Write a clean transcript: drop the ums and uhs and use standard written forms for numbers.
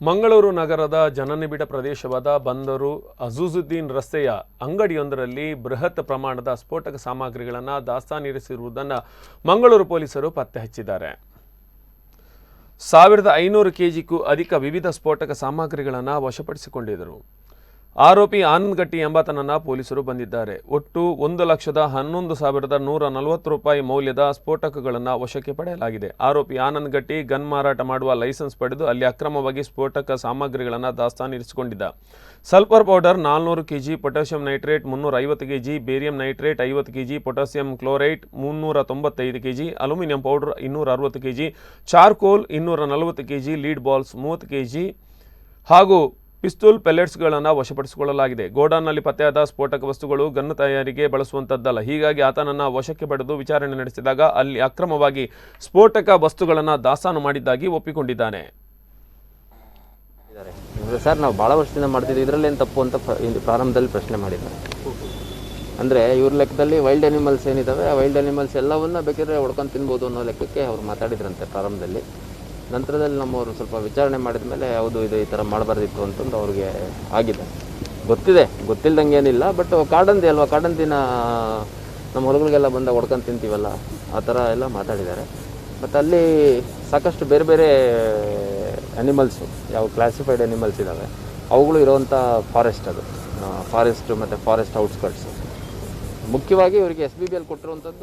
ಮಂಗಳೂರು ನಗರದ ಜನನಿಬಿಡ ಪ್ರದೇಶವಾದ ಬಂದರು ಅಜುಜುದ್ದೀನ್ ರಸ್ತೆಯ ಅಂಗಡಿಯೊಂದರಲ್ಲಿ ಬೃಹತ್ ಪ್ರಮಾಣದ ಸ್ಫೋಟಕ ಸಾಮಗ್ರಿಗಳನ್ನು ದಾಸ್ತಾನಿರಿಸಿರುವುದನ್ನು ಮಂಗಳೂರು ಪೊಲೀಸರು ಪತ್ತೆ ಹಚ್ಚಿದ್ದಾರೆ. 1500 ಕೆಜಿಗೂ ಅಧಿಕ ವಿವಿಧ ಸ್ಫೋಟಕ ಸಾಮಗ್ರಿಗಳನ್ನು ವಶಪಡಿಸಿಕೊಂಡಿದ್ದರು. ಆರೋಪಿ ಆನಂದ್ ಗಟ್ಟಿ ಎಂಬಾತನನ್ನು ಪೊಲೀಸರು ಬಂಧಿದ್ದಾರೆ. ಒಟ್ಟು 1,11,140 ರೂಪಾಯಿ ಮೌಲ್ಯದ ಸ್ಫೋಟಕಗಳನ್ನು ವಶಕ್ಕೆ ಪಡೆಯಲಾಗಿದೆ. ಆರೋಪಿ ಆನಂದ್ ಗಟ್ಟಿ ಗನ್ ಮಾರಾಟ ಮಾಡುವ ಲೈಸೆನ್ಸ್ ಪಡೆದು ಅಲ್ಲಿ ಅಕ್ರಮವಾಗಿ ಸ್ಫೋಟಕ ಸಾಮಗ್ರಿಗಳನ್ನು ದಾಸ್ತಾನಿರಿಸಿಕೊಂಡಿದ್ದ. Sulphur powder 400 KG, potassium nitrate 350 KG, barium nitrate 50 KG, potassium chloride 395 KG, aluminium powder 260 KG, charcoal 240 KG, lead balls 30 KG ಹಾಗೂ ಪಿಸ್ತೂಲ್ ಪೆಲೆಟ್ಸ್ಗಳನ್ನು ವಶಪಡಿಸಿಕೊಳ್ಳಲಾಗಿದೆ. ಗೋಡಾನ್ನಲ್ಲಿ ಪತ್ತೆಯಾದ ಸ್ಫೋಟಕ ವಸ್ತುಗಳು ಗನ್ನು ತಯಾರಿಗೆ ಬಳಸುವಂಥದ್ದಲ್ಲ. ಹೀಗಾಗಿ ಆತನನ್ನು ವಶಕ್ಕೆ ಪಡೆದು ವಿಚಾರಣೆ ನಡೆಸಿದಾಗ ಅಲ್ಲಿ ಅಕ್ರಮವಾಗಿ ಸ್ಫೋಟಕ ವಸ್ತುಗಳನ್ನು ದಾಸ್ತಾನು ಮಾಡಿದ್ದಾಗಿ ಒಪ್ಪಿಕೊಂಡಿದ್ದಾನೆ. ಸರ್, ನಾವು ಭಾಳ ವರ್ಷದಿಂದ ಮಾಡ್ತಿದ್ವಿ, ಇದರಲ್ಲೇನು ತಪ್ಪು ಅಂತ ಪ್ರಾರಂಭದಲ್ಲಿ ಪ್ರಶ್ನೆ ಮಾಡಿದ್ದಾರೆ. ಅಂದರೆ ಇವ್ರ ಲೆಕ್ಕದಲ್ಲಿ ವೈಲ್ಡ್ ಅನಿಮಲ್ಸ್ ಏನಿದ್ದಾವೆ, ಆ ವೈಲ್ಡ್ ಅನಿಮಲ್ಸ್ ಎಲ್ಲವನ್ನ ಬೇಕಾದ್ರೆ ಹೊಡ್ಕೊಂಡು ತಿನ್ಬೋದು ಅನ್ನೋ ಲೆಕ್ಕಕ್ಕೆ ಅವ್ರು ಮಾತಾಡಿದ್ರಂತೆ ಪ್ರಾರಂಭದಲ್ಲಿ. ನಂತರದಲ್ಲಿ ನಮ್ಮವರು ಸ್ವಲ್ಪ ವಿಚಾರಣೆ ಮಾಡಿದ ಮೇಲೆ ಹೌದು ಇದು ಈ ಥರ ಮಾಡಬಾರ್ದಿತ್ತು ಅಂತಂದು ಅವ್ರಿಗೆ ಆಗಿದೆ. ಗೊತ್ತಿಲ್ದಂಗೆ ಏನಿಲ್ಲ, ಬಟ್ ಕಾಡಂದಿ ಅಲ್ವಾ, ಕಾಡಂದಿನ ನಮ್ಮ ಹೊಲಗಳಿಗೆಲ್ಲ ಬಂದಾಗ ಹೊಡ್ಕೊಂಡು ತಿಂತೀವಲ್ಲ, ಆ ಥರ ಎಲ್ಲ ಮಾತಾಡಿದ್ದಾರೆ. ಮತ್ತು ಅಲ್ಲಿ ಸಾಕಷ್ಟು ಬೇರೆ ಬೇರೆ ಅನಿಮಲ್ಸು, ಯಾವ ಕ್ಲಾಸಿಫೈಡ್ ಅನಿಮಲ್ಸ್ ಇದ್ದಾವೆ ಅವುಗಳು ಇರೋವಂಥ ಫಾರೆಸ್ಟ್, ಅದು ಫಾರೆಸ್ಟು ಮತ್ತು ಫಾರೆಸ್ಟ್ ಔಟ್ಸ್ಕರ್ಟ್ಸು. ಮುಖ್ಯವಾಗಿ ಇವರಿಗೆ SBBL ಕೊಟ್ಟಿರುವಂಥದ್ದು